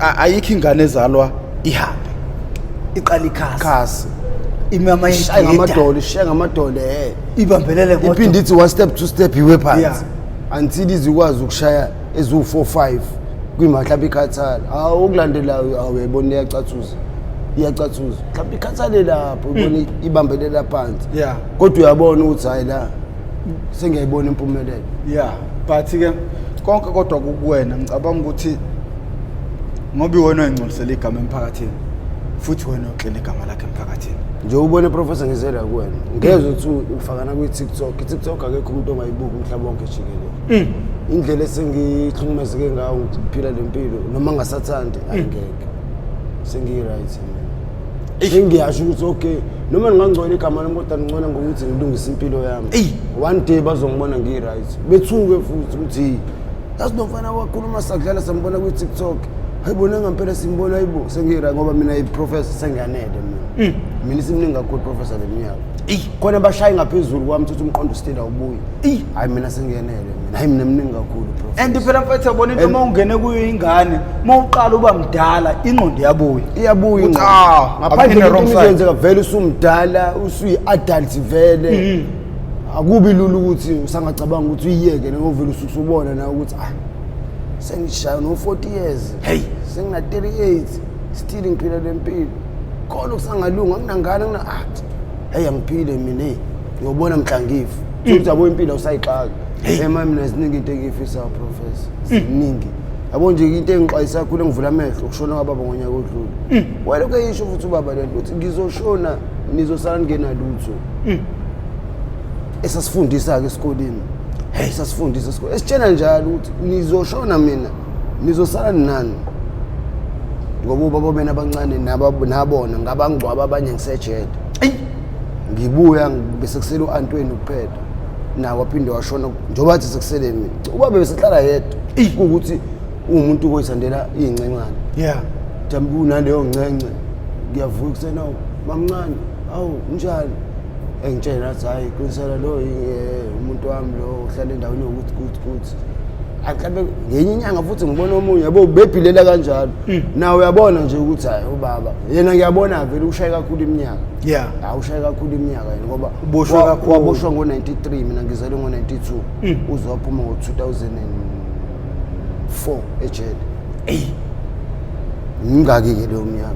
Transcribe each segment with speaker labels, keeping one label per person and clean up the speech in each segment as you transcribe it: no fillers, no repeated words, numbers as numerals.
Speaker 1: ayikho ingane ezalwa ihambe iqala ikhasi imama
Speaker 2: ishaya ngamadolo
Speaker 1: ibambelele
Speaker 2: ngoba iphinde ithi one step two step iwe phansi until izikwazi ukushaya ezu 4-5 kwimhlawumbe ikhathali ukulandelayo awuyibona iyacathuza mhlawumbe ikhathale lapho ubona ibambelela phansi kodwa uyabona ukuthi hayi la sengiyayibona impumelelo
Speaker 1: but ke konke kodwa kuwena ngicabanga ukuthi ngoba iwena oyingcolisela igama emphakathini futhi wena uxele igama lakhe emphakathini
Speaker 2: nje ubone professor ngizela kuwena ngezwe ukuthi ufakana TikTok akekho umuntu ongayibuka umhlaba wonke jikelele indlela esengihlukumezeke ngayo ukuphila lempilo noma ngasathandi ayingeke sengi-right ngiyasho ukuthi okay noma ngingangcola igama lami kodwa ngicona ngokuthi ngilungise impilo yami one day bazongibona ngi-right bethuke futhi ukuthi yazi nomfana wakhuluma sakudlala sambona kwi-TikTok hayibona ngempela simbona hayibo sengi-right ngoba mina iprofessor sengiyanele mina isimningi kakhulu professor leminyaka khona bashayi ngaphezulu kwami ukuthi umqondo stela ubuye hayi mina sengiyanele mina hayi mina mningi kakhulu professor
Speaker 1: and phela mfethu yabona into uma ungene kuyo ingane uma uqala uba mdala ingqondo iyabuya
Speaker 2: ngaphandle kokuyenza vele usumdala usuyi-adult vele akubi lula ukuthi usangacabanga ukuthi uyiyeke ngovela usubona na ukuthi sengishaya no 40 years sengina 38 still ngiphila lempilo khona kusangalunga kunangane angiphile mina ngiyobona mhlangifu ukuthi yabo impilo usayixaka mama mina ziningi into engifisa professor ziningi yabo nje into engixwayisa kakhulu engivula amehlo ukushona kwababa ngonyaka odlule wena kuyisho futhi ubaba lento ukuthi ngizoshona nizosala ngenalutho esasifundisa ke esikoleni sasifundisa esikoleni esitshena njalo ukuthi nizoshona mina nizosala nani ngoba ubaba bena abancane nabona ngabangcwaba abanye ngisejele ngibuya bese kusele uAntweni kuphela nawo waphinde washona njoba athi sekusele mina ubaba besehlala yedwa ukuthi umuntu oyisandela ingcencane jambu naleyo ngcence ngiyavuka kusena mamncane njani engitshela nathi hayi qinisela lo umuntu wami lo uhlala endaweni yokuthi mhlawumbe ngenye inyanga futhi ngibona omunye yabo bebhilela kanjalo nawe uyabona nje ukuthi hayi ubaba yena ngiyabona vele ushaye kakhulu iminyaka ushaye kakhulu iminyaka yena ngoba waboshwa ngo-93 mina ngizalwe ngo-92 uze waphuma ngo-2004 ejele ngingaki-ke leyo minyaka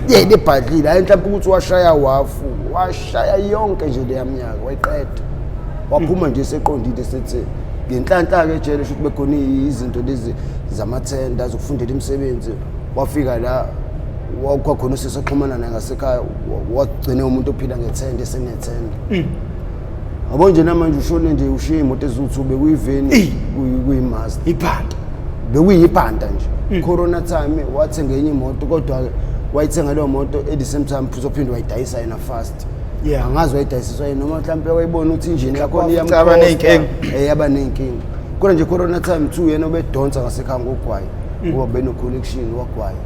Speaker 2: yena ebhadlile hayi mhlawumbe ukuthi washaya yonke nje leya minyaka wayiqeda waphuma nje seqondile sethi ngenhlanhla-ke ejele shuthi bekhona izinto lezi zamathenda zokufundela imisebenzi wafika la kwakhona usesaxhumana naye ngasekhaya wagcine umuntu ophila ngethenda esenethenda yabo nje namanje ushone nje ushiye imoto eziwu-2 bekuyiveni kuyimaster bekuyibhanda nje corona time wathenga enye imoto kodwa wayithenga leyo moto at the same time uzophinde wayidayisa yena fast angazi wayidayisiswa yena noma mhlawumbe wayibona ukuthi injini yakhona
Speaker 1: yaba
Speaker 2: nenkinga kodwa nje corona time 2 yena obedonsa ngasekhaya ngogwayi ngoba beno-connection wagwayi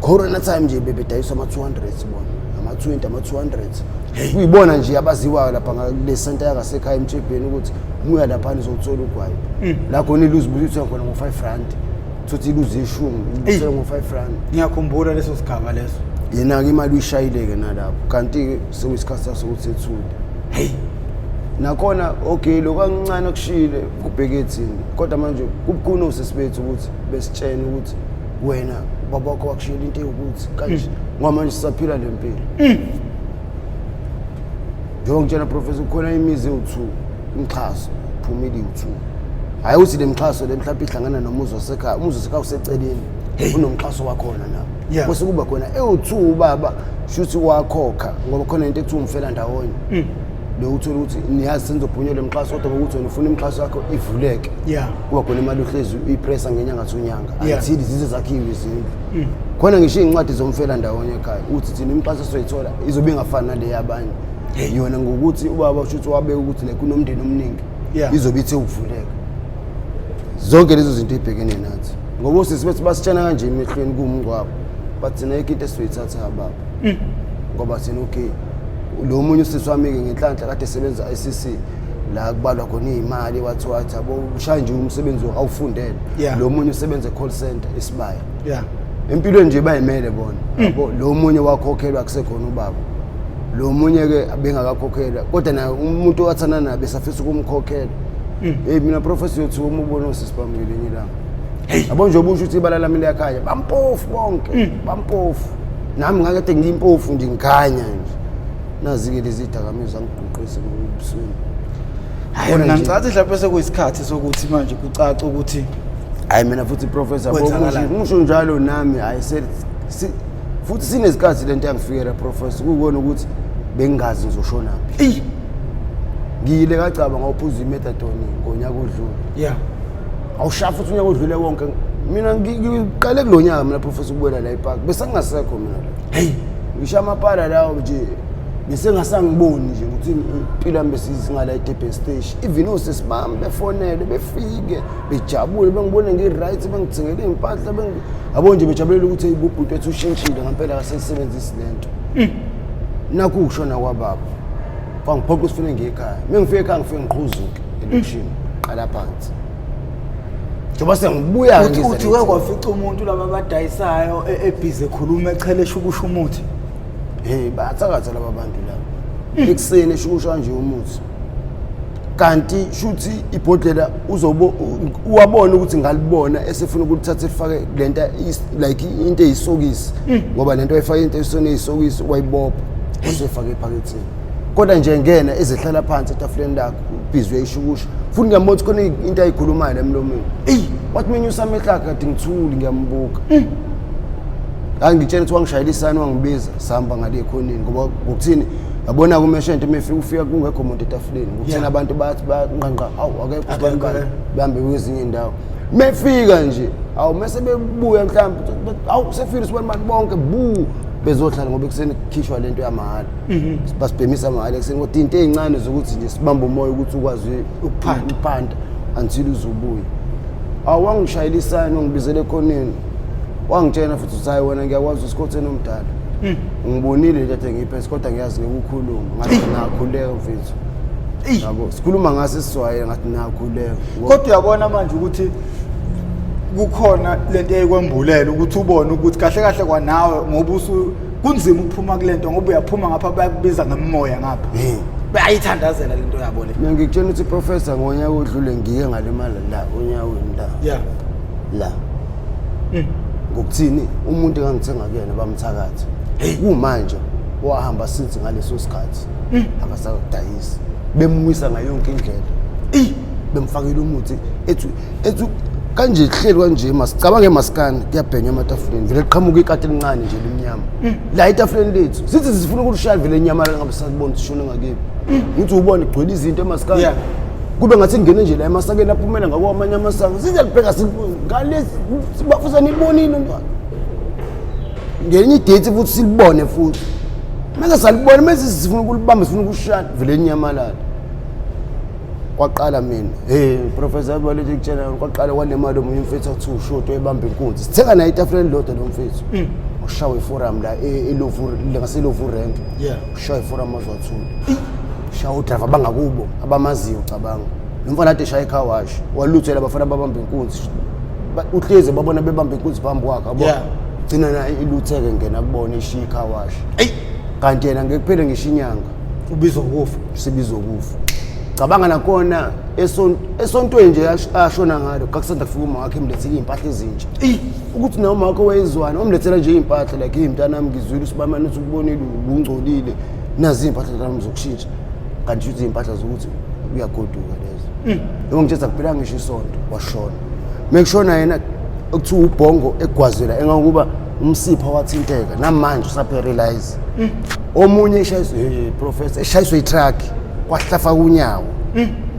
Speaker 2: corona time nje bebedayiswa ama-200 bona ama-20 ama-200 kuyibona nje abaziwayo lapha ngale center yangasekhaya emthebheni ukuthi umuya laphana izothola ugwayi la khona iluzi busithenga khona ngo-5 rand futhi iluzi yeshumi ibusela ngo-5 rand
Speaker 1: ngiyakhumbula leso sigaba leso
Speaker 2: yena-ke imali uyishayile-ke nalapho kanti-ke sekuyisikhathi saso ukuthi ethule nakhona okay lokhu kancane okushile kubheke ethini kodwa manje kubukhona osesibethu ukuthi besitshene ukuthi wena babakho wakushiyela into yokuthi kanje ngoba manje sisaphila le mpilo njengoba ngitshela professor kukhona imizi ewu-2 imixhaso phumile iwu-2 hayi ukuthi le mixhaso le mhlawumbe ihlangana nomuzi wasekhaya umuzi wasekhaya useceleni unomxhaso wakhona nawo bese kuba khona ewu-2 ubaba shuthi wakhokha ngoba khona into ethi umfela ndawonye lo uthola ukuthi niyazi senizophunyelwa imixhaso kodwa ngokuthi wena ufuna imixhaso yakho ivuleke kuba khona imali uhlezi uyipressa ngenyanga thonyanga ayithili zize zakhiwe izindlu khona ngisho iy'ncwadi zomfela ndawonye ekhaya uthi thina imixhaso esizoyithola izobe ingafani nale yabanye yona ngokuthi ubaba shuthi wabeka ukuthi le kunomndeni omningi izobe ithe ukuvuleka zonke lezo zinto ey'bhekene nathi ngoba osisibethi basitshana kanje emehlweni kuwumngcwabo bathi thina yikho into esizoyithatha baba ngoba thina okay lo munye usisi wami-ke ngenhlanhla kade esebenza ICC la kubalwa khona izimali wathi yabo ushaya nje umsebenzi awufundele lo munye usebenza e-call center Esbhedlela empilweni nje bayimele bona yabo lo munye wakhokhelwa kusekhona ubaba lo munye ke bengakakhokhelwa kodwa na umuntu owathana nabe safisa ukumkhokhela mina professor yothi uma ubona usisibambile nyilanga yabo nje ubusho ukuthi ibala lami liyakhanya bampofu bonke bampofu nami ngakade ngiyimpofu nje ngikhanya nje nazi ke lezidakamizwa ngiguqise ngobusweni
Speaker 1: hayi mina ngicathi mhlawumbe sekuyisikhathi sokuthi manje kucaca ukuthi
Speaker 2: hayi mina futhi professor ngisho njalo nami hayi futhi sinezikhathi lento yangifikela professor ukubona ukuthi bengazi ngizoshona phi ngiyile kacaba ngawuphuza imethadone ngonyaka odlule awushafa futhi unyaka odlule wonke mina ngiqale kulonyaka mina professor ukubuya la epark bese ngingasekho mina ngisha amapala lawo nje bese ngasangiboni nje ukuthi impilo yami besizingala eDurban station even osesibami befonele befike bejabule bengibone ngiright bengithengele impahla yabo nje bejabulela ukuthi ibubhuti wethu ushintshile ngempela akasebenzisi lento nakho ukushona kwababa kwangiphoqa usifune ngekhaya mengifike ekhaya ngifike ngiqhuzuke election qala phansi njoba sengibuya ngize
Speaker 1: uthi kwafica umuntu laba abadayisayo ebhize ekhuluma echelesha ukusho umuthi
Speaker 2: bathakatha laba bantu laba ekuseni eshukusha nje umuthi kanti shuthi ibhodlela uwabona ukuthi ngalibona esefuna ukuthatha efake lento like into eyisokisi ngoba lento ayifake into eyisone eyisokisi wayibopha usefake ephaketheni kodwa nje ngena ezehlala phansi etafuleni lakho ubhizi uyayishukusha futhi ngiyambothi khona into ayikhulumayo la emlomeni wathi mina usamehla kade ngithuli ngiyambuka angitshela ukuthi wangishayela isana wangibiza sihamba ngale ekhoneni ngoba ukuthini yabona kumeshente mefika ufika kungekho umuntu etafuleni ukuthina abantu bathi banqanqa awu akekho abantu bahambe kwezinye indawo mefika nje awu mase bebuya mhlawumbe awu sefika sibona abantu bonke bezohlala ngoba ekuseni kukhishwa lento yamahala basibhemisa amahala ekuseni kodwa into ezincane zokuthi nje sibambe umoya ukuthi ukwazi ukuphanda until uzobuya awangishayela isana ngibizele ekhoneni wangitshena futhi usayi wena ngiyakwazi usikhotheni omdala ngibonile lethe ngiphethe kodwa ngiyazi ngikukhuluma ngathi nakhuleka mfethu yabo sikhuluma ngase siswaye ngathi nakhuleka
Speaker 1: kodwa uyabona manje ukuthi kukhona lento eyikwembulela ukuthi ubone ukuthi kahle kahle kwanawe ngoba kunzima ukuphuma kulento ngoba uyaphuma ngapha bayakubiza ngemoya ngapha bayayithandazela lento yabo le
Speaker 2: mina ngikutshela ukuthi professor ngonyaka odlule ngike ngalimala la onyaweni la ngokuthini umuntu engangithenga kuyena bamthakatha kumanje wahamba sithi ngaleso sikhathi akasakudayisa bemwisa ngayo yonke indlela bemfakela umuthi ethu kanje ihleli kanje masicabange maskani kuyabhenya ematafuleni vele qhamuka ikati elincane nje lemnyama la itafuleni lethu sithi sifuna ukushaya vele inyama ngabe sasibona sishone ngakibi uthi ubone igcwele izinto emaskani kube ngathi ngene nje la emasakeni aphumela ngakwamanye amasango sizalibheka ngalesi sibafuza nibonile ntwana ngenye idate futhi silibone futhi mase salibona mase sifuna ukulibamba sifuna ukushaya vele inyama kwaqala mina professor abaleke kutshela kwaqala kwanemali omunye umfethu athi ushoto ebamba inkunzi sithenga nayo itafuleni lodwa lo mfethu ushawe iforum la elovu ngaselovu rank ushawe iforum azwathula shawu driver bangakubo abamaziyo cabanga nomfana ade shaya car wash waluthela abafana babamba inkunzi uhleze babona bebamba inkunzi phambi kwakhe yabo gcina na ilutheke ngena kubona ishiya car wash kanti yena ngekuphele ngishinyanga
Speaker 1: ubizwa ukufa
Speaker 2: sibizwa ukufa cabanga nakona esontweni nje ashona ngalo kakusanda kufika uma wakhe emlethele impahla ezintsha ukuthi nawo makho wayizwana omlethela nje impahla like imntana nami ngizwile usibamani uthi ukubonile ungcolile nazi impahla zami zokushintsha kanti uthi impahla zokuthi uyagoduka lezo yebo ngithetha kuphela ngisho isonto washona mekushona yena ukuthiwa ubhongo egwazela engakuba umsipha wathinteka namanje usaparalyze omunye eshayiswe professor eshayiswe itruck kwahlafa kunyawo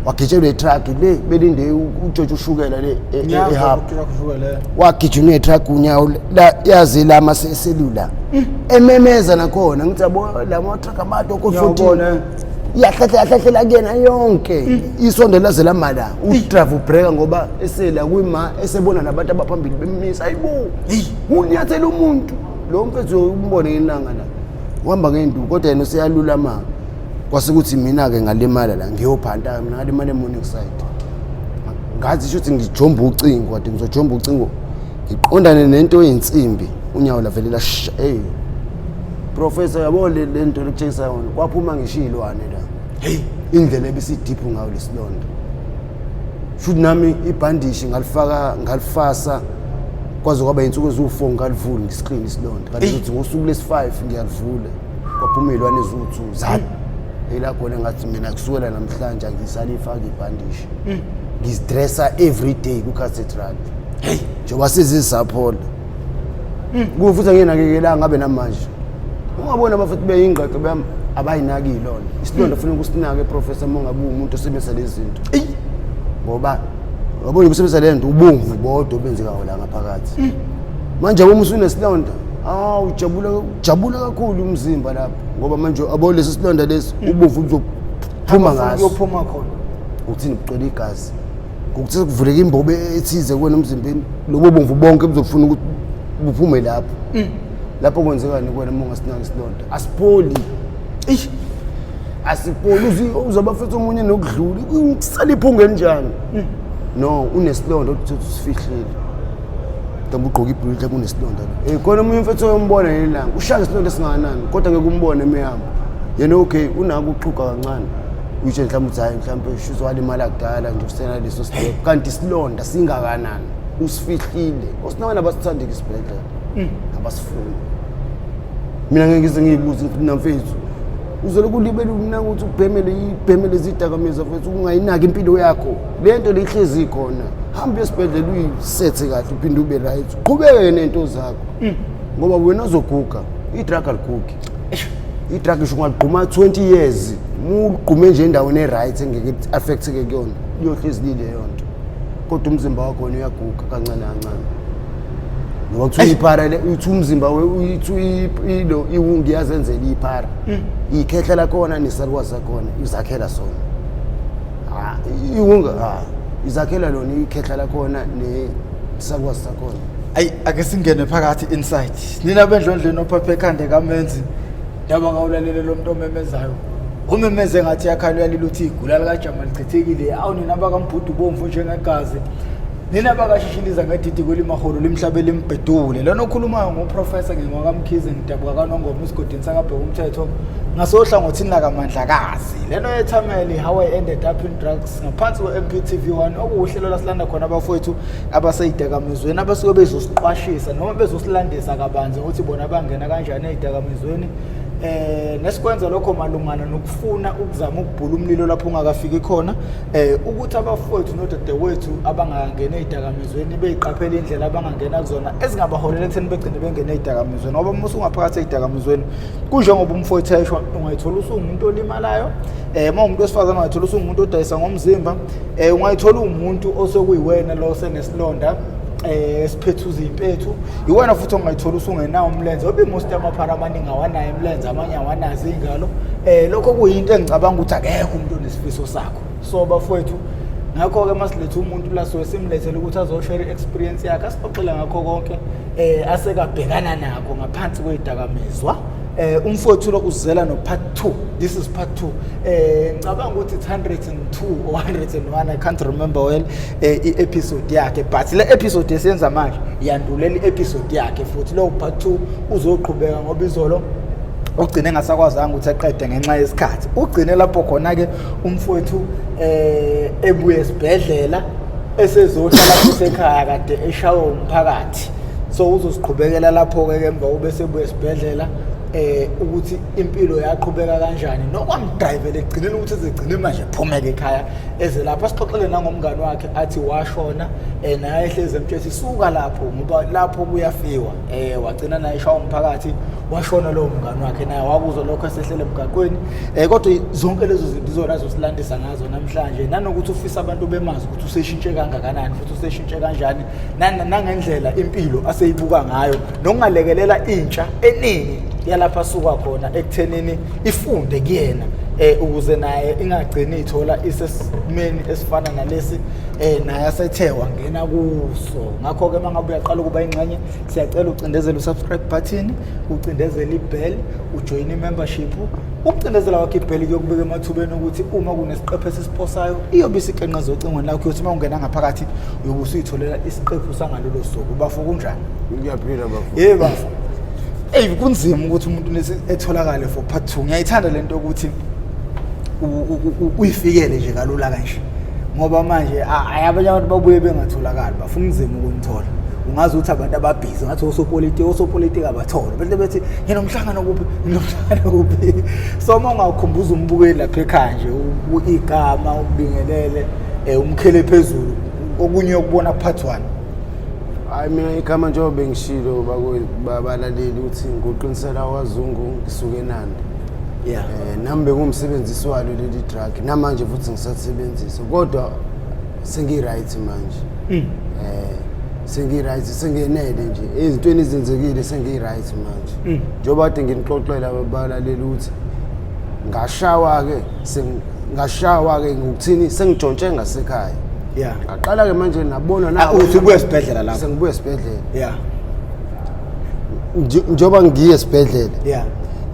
Speaker 2: wagitshelwe itruck le belinde uJojo ushukela le ehab wagitshelwe itruck kunyawo la yazi la amaselula ememeza nakhona ngithi yabo la truck amato ko14 yahlahla kuyena yonke isondo laze lamala udrive ubreaka ngoba esela kuyima esebona nabantu abaphambili bemisa ayibo unyathela umuntu lo mfethu umbone inanga la uhamba ngenduku kodwa yena useyalula mama kwasekuthi mina-ke ngalimala la ngiyophanta mina ngalimala e-morning side ngathi shuthi ngijomba ucingo kade ngizojomba ucingo ngiqondane nento eyinsimbi unyawo lavelela professor yabo le nto lekutshengisa yona kwaphuma ngishilwane la indlela ebisidiphu ngayo lesilonda futhi nami ibhandishi ngalifasa kwaze kwaba insuku eziwu4 ngalivula ngiscreen isilonda kanti ukuthi ngosuku lesi5 ngiyalivula kwaphuma ilwane eziwu2 zani ela khona ngathi mina kusukela namhlanje ngisalifaka ibhandishi ngizidressa every day ku cathedral njengoba sizisaphola kufuthi nginakekela ngabe namanje ungabona abafuthi beyingqaqe bami abayinaki ilona isilonda kufanele ukusinake professor mongabe umuntu osebenzisa lezi zinto ngoba wabona ukusebenzisa le nto ubomvu bodwa obenzekayo la ngaphakathi manje uma usunesilonda ujabula kakhulu umzimba lapho ngoba manje abo lesi silonda lesi ubomvu buzophuma ngaso
Speaker 1: uyophuma khona
Speaker 2: uthini buqela igazi ngokuthi kuvuleka imbobo ethize kuwena emzimbeni lobo bomvu bonke buzofuna ukuthi buphume lapho kwenzekani kuwena uma ungasinaki isilonda asipholi asipholi uzabafethu omunye nokudlula kusala iphunga enjani no unesilonda ukuthi usifihlile ntombi ugqoka ibhulukwe kunesilonda khona umunye umfethu oyombona yelanga ushaya isilonda esingakanani kodwa ngeke umbone emehamba yena okay unako uxhuga kancane uyitshe mhlawumbe uthi hayi mhlawumbe ushuzo walimala kudala nje usena leso step kanti isilonda singakanani usifihlile osinabana basithandeka isibhedlela abasifuni mina ngeke ngize ngiyibuze namfethu uzobe kulibela mina ukuthi ubhemele izidakamizwa mfethu ungayinaki impilo yakho le nto lehlezi khona hamba esibhedlela uyisethe kahle uphinde ube right uqhubeke nento zakho ngoba wena uzoguga idrug aligugi idrug isho ungaqhuma 20 years uqhume nje endaweni e-right engeke affecteke kuyona iyohlezi lile yonto kodwa umzimba wakho wena uyaguga kancane kancane ngoba kuthi iphara le uthi umzimba uyithu ilo iwungi yazenzela iphara ikhehla la khona nesalukwazi sakhona izakhela sona iwunga izakhela lona ikhehla la khona nesalukwazi sakhona
Speaker 1: ake singene phakathi inside nina bendlondleni ophaphe ekhande kamenzi ndaba ngawulalele lo muntu omemezayo umemeze ngathi yakhalwa liluthi igula lika Jama lichithekile awunina bakambudu bomvu njengegazi nina bakashishiliza ngedidi kwelimaholo limhlabele limbhedule lona okhulumayo ngoprofessor ngengokamkhize ngidabuka kaNongoma isigodini sakabheka umthetho ngasohlangothini lakamandlakazi leno yethameli how I ended up in drugs ngaphansi kwe-Mp TV1 okuhlelo lasilanda khona abafowethu abaseyidakamizweni abasuke bezosiqwashisa noma bezosilandisa kabanzi ukuthi bona bangena kanjani eyidakamizweni nesikwenza lokho malungana nokufuna ukuzama ukubhula umlilo lapho ungakafiki khona ukuthi abafowethu nodadewethu abangangena ezidakamizweni beyiqaphela indlela abangangena kuzona ezingabaholela ekutheni begcine bengena ezidakamizweni ngoba uma usungaphakathi ezidakamizweni kunjengoba umfowethu eshwa ungayithola usungumuntu olimalayo uma umuntu wesifazane ungayithola usungumuntu odayisa ngomzimba ungayithola umuntu osokuyiwena lo senesilonda esiphethuza impethu iwena futhi ongayithola usungenawo umlenze obi most amaphara amaningi awanayo umlenze amanye awanazo ingalo lokho kuyinto engicabanga ukuthi akekho umuntu onesifiso sakho so bafowethu ngakho ke masilethe umuntu la so simlethele ukuthi azoshare experience yakhe asixoxele ngakho konke asekabhekana nakho ngaphansi kwezidakamizwa umfowethu lo uzela no part 2 this is part 2 ngicabanga ukuthi it's 102 or 101 I can't remember well i-episode yakhe but le episode esenza manje yandulela i-episode yakhe futhi lo part 2 uzoqhubeka ngoba izolo ugcine engasakwazanga ukuthi aqede ngenxa yesikhathi ugcine lapho khona ke umfowethu ebuya esibhedlela esezohlala kusekhaya kade eshawe umphakathi so uzosiqhubekela lapho ke emva ubese ebuya esibhedlela ukuthi impilo yaqhubeka kanjani nokwamdrivele egcinele ukuthi ezegcine manje phumeke ekhaya eze lapha sixoxele nangomngane wakhe athi washona naye ehleze emtshela suka lapho ngoba lapho kuyafiwa wagcina naye eshawa umphakathi washona lo mngane wakhe naye wakuzwa lokho esehlele emgaqweni kodwa zonke lezo zinto izona zosilandisa ngazo namhlanje nanokuthi ufisa abantu bemazi ukuthi useshintshe kangakanani futhi useshintshe kanjani nangendlela impilo aseyibuka ngayo nokungalekelela intsha eningi yalapha suka khona ekuthenini ifunde kuyena ukuze naye ingagcini ithola isesimeni esifana nalesi naye asethe wangena kuso ngakho ke mangabe uyaqala ukuba ingxenye siyacela ucindezele usubscribe button ucindezele ibell ujoin membership ukucindezela wakhe ibheli kuyokubeka emathubeni ukuthi uma kunesiqephu esisiphosayo iyobe isiqenqeza ocingweni lakho yokuthi uma ungena ngaphakathi uyobe usuyitholela isiqephu sangalolo suku bafo kunjani
Speaker 2: ngiyaphila bafo
Speaker 1: yebo bafo kunzima ukuthi umuntu etholakale for part 2 ngiyayithanda lento ukuthi uyifikele nje kalula kanje ngoba manje ayabanye abantu babuye bengatholakali bafuna unzima ukunithola ungazi ukuthi abantu ababhizi ngathi osopolitiki abathola bese bethi nginomhlangano kuphi so uma ungakhumbuza umbukeli lapha ekhaya nje igama ubingelele umkhele phezulu okunye ukubona part 1
Speaker 2: hayi mina igama njengoba ngishilo babalaleli ukuthi nguqinisela wazungu ngisuke Nandi
Speaker 1: yeah
Speaker 2: nami bengumsebenzisi walo leli drug namanje futhi ngisasebenzisa kodwa sengi-right manje sengi-right sengenele nje ezintweni ezenzekile sengi-right manje njengoba kade nginixoxela abalaleli ukuthi ngashawa-ke ngokuthini sengitshontshe ngasekhaya
Speaker 1: yeah
Speaker 2: ngaqala-ke manje nabona
Speaker 1: uthi ubuye esibhedlela lapho
Speaker 2: sengibuye esibhedlela
Speaker 1: yeah
Speaker 2: njengoba ngiye esibhedlela
Speaker 1: yeah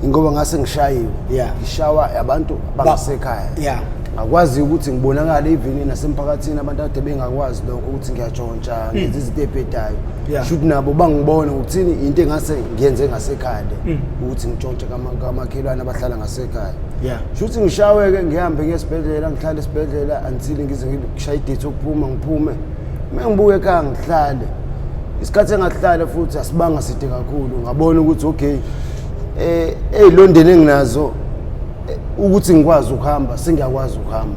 Speaker 2: ingoba ngase ngishayiwe
Speaker 1: yeah
Speaker 2: ngishawa abantu bangasekhaya
Speaker 1: yeah
Speaker 2: akwazi ukuthi ngibonakala even nasemphakathini abantu ade bengakwazi lokho ukuthi ngiyatshontsha ngenza izinto ebhedayo should nabo bangibona ukuthini into engase ngiyenze ngasekhaya ukuthi ngitshontshe kamakhelwane abahlala ngasekhaya
Speaker 1: yeah
Speaker 2: should ngishaweke ngihambe ngesibhedlela ngihlale esibhedlela until ngize ngishaya idate okuphuma ngiphume mengibuye ekhaya ngihlale isikhathi engahlala futhi asibanga side kakhulu ngabona ukuthi okay ezilondeni enginazo ukuthi ngikwazi ukuhamba sengiyakwazi ukuhamba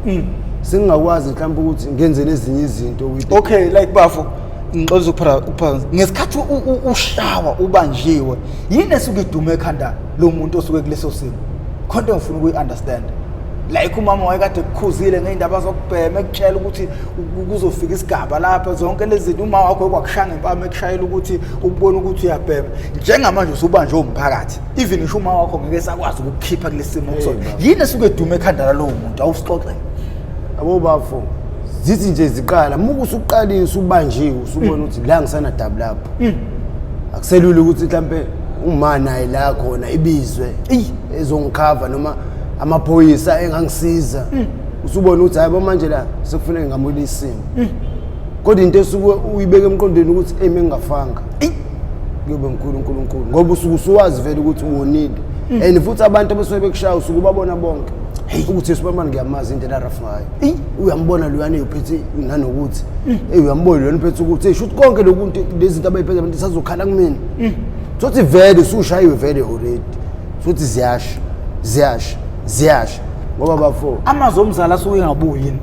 Speaker 2: sengingakwazi mhlawumbe ukuthi ngenze lezinye izinto
Speaker 1: okay like bafo ngixolisa ukuphaka ngesikhathi ushawa ubanjiwe yini esuke idume ekhanda lo muntu osuke kuleso simo khonto ngifuna ukuyi-understand like umama wayekade kukhuzile ngeindaba zokubhema ekutshela ukuthi kuzofika isigaba lapha zonke lezi zinto uma wakho kwakushanga impama ekushayela ukuthi ukubona ukuthi uyabhema njengamanje usubanjwe umphakathi even isho uma wakho ngeke sakwazi ukukhipha kulesimo kusona yini esuke edume ekhanda lalowo muntu awusixoxe
Speaker 2: abo bafo zithi nje ziqala muku usuqalile usubanjiwe usubona ukuthi la ngisana double lapho akuselula ukuthi mhlambe uma naye la khona ibizwe ezongikhava noma amaphoyisa engangisiza usubona ukuthi hayi manje la sekufanele ngamula isimo kodwa into esuke uyibeke emqondweni ukuthi mengingafanga kuyobe uNkulunkulu ngoba usuke usuwazi vele ukuthi uwonile and futhi abantu abesuke bekushaya usuke babona bonke ukuthi Superman ngiyamazi into erafu ngayo uyambona loyana uphethe nanokuthi uyambona loyana uphethe ukuthi shoot konke lokunto lezi zinto abayiphethe abantu sazokhala kumina sothi vele usushayiwe vele already sothi ziyasha ngoba bafo
Speaker 1: amazwi omzala asuke engabuyi yini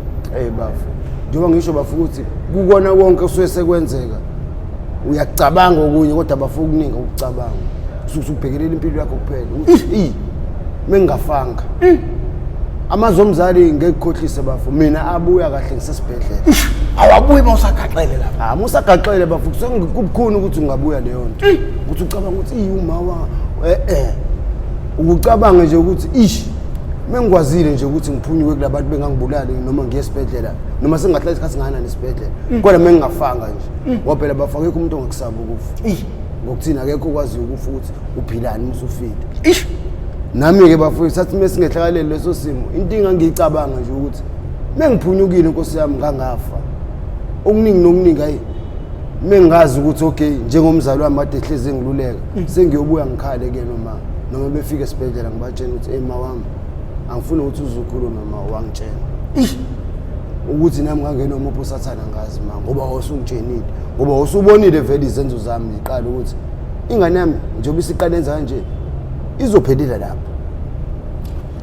Speaker 2: bafo njengoba ngisho bafo ukuthi kukona konke kusuke sekwenzeka uyacabanga okunye kodwa bafo ukuningi ukucabanga usubhekelela impilo yakho kuphela ukuthi mengingafanga amazwi omzali ngekukhohlise bafo mina abuya kahle ngisesibhedlela
Speaker 1: awabuyi mawusagaxele lapha
Speaker 2: musagaxele bafo kubukhona ukuthi ungabuya leyo nto ukuthi ucabanga ukuthi uma ukucabanga nje ukuthi mengikwazile nje ukuthi ngiphunyuke kulabantu bengangibulali noma ngiye esibhedlela noma sengahlala isikhathi ngana nesibhedlela kodwa mengingafanga nje ngoba phela bafake umuntu ongakusaba ukufa ngokuthina akekho okwazi ukufa ukuthi uphilani usufile nami ke bafowethu sathi mesingehlakalele leso simo into engangicabanga nje ukuthi mengiphunyukile inkosi yami ngangafa okuningi nokuningi hayi mengazi ukuthi okay njengomzali wami ade ehleze ngiluleka sengiyobuya ngikhale ke noma befika esibhedlela ngibatshela ukuthi ma wami angifuni ukuthi uzukhuluma noma wangitshela ukuthi nami ngangena umuntu usathana ngazi ma ngoba wasungitshenile ngoba usubonile vele izenzo zami iqala ukuthi ingane yami njengoba isiqale enza kanje izophelile lapha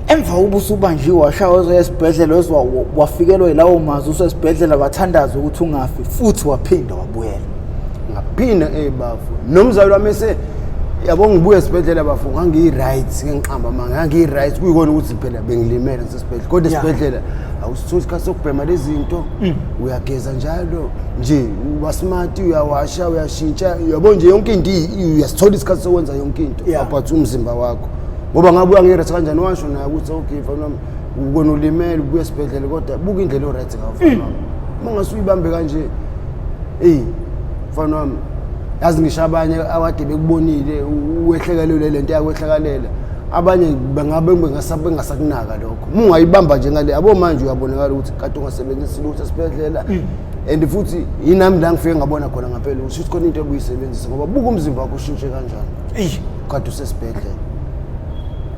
Speaker 1: emva ubusubanjiwe washawa esibhedlela wafikelwa yilawo mazwi usesibhedlela bathandaza ukuthi ungafi futhi waphinda wabuyela
Speaker 2: ngaphinda bafo nomzali wami yabo ngibuye esibhedlela bafo ngangi-right ngengixamba manga ngangi-right kuyikona ukuthi phela bengilimele ngisesibhedlela kodwa esibhedlela awusitholi isikhathi sokubhema lezi zinto uyageza njalo nje uba smart uyawasha uyashintsha yabo nje yonke into uyasithola isikhathi sokwenza yonke into aphatha umzimba wakho ngoba ngabe uyangi-right kanjani washo naye ukuthi okay mfana wami ukona ulimele ubuye esibhedlela kodwa buka indlela o-right ngafana wami mangase uyibambe kanje mfana wami yazi ngisho abanye awade bekubonile uwehlekalela lento yakwehlekelela abanye bengabe bengasakunaka lokho ungayibamba nje ngale abo manje uyabonakala ukuthi kade ungasebenzisi lutho esibhedlela and futhi inami la ngifike ngabona khona ngaphela ukuthi khona into obuyisebenzisa ngoba buka umzimba wakho ushintshe kanjani kade usesibhedlela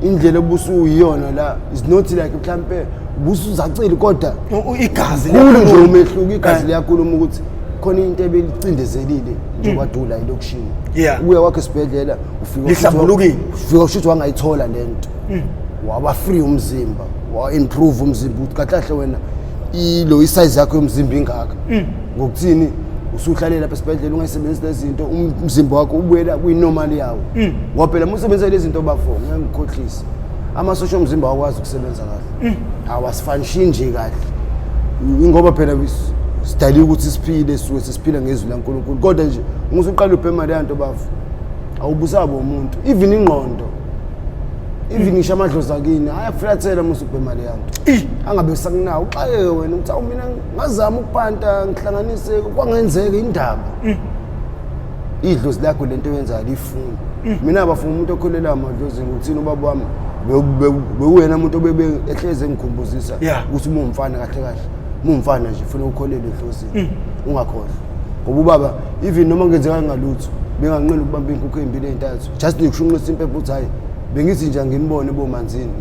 Speaker 2: indlela obusuyiyona la is not like mhlambe busuzacile kodwa
Speaker 1: igazi
Speaker 2: likhulu nje umehluko igazi liyakhuluma ukuthi khona into ebelicindezelile njengoba dula elokushini ubuya wakhe esibhedlela ufika
Speaker 1: lihlambulukile
Speaker 2: ufika ushithi wangayithola lento waba free umzimba wa improve umzimba ukuthi kahle wena ilo isize yakho yomzimba ingaka ngokuthini usuhlalela lapha esibhedlela ungayisebenzisa lezinto umzimba wakho ubuyela kwinormal yawo ngoba phela umsebenza lezi zinto bafo ngiyangikhohlisa amasosha omzimba awakwazi ukusebenza kahle awasifunction nje kahle ngoba phela sidali ukuthi siphile suke sisiphila ngezwi laNkulunkulu kodwa nje ngusuqala ubhema le nto bafo awubusabo umuntu even ingqondo even ngisho amadlozi akini ayaflathela musubhema le nto angabe sakunawo uxake wena uthi awumina ngazama ukupanta ngihlanganise kwangenzeka indaba idlozi lakho lento yenza lifuna mina abafuna umuntu okholela amadlozi ngikuthini ubaba wami bewena umuntu obebe ehleze ngikhumbuzisa ukuthi umumfana kahle kahle umumfana nje ufuna ukholele edlozini ungakhohle ngoba ubaba even noma ngenzeka ngalutho benganqina ukubamba inkukhu ezimbili ezintathu just nikushunqisa impepho uthi hayi bengithi nje nginibone bomanzini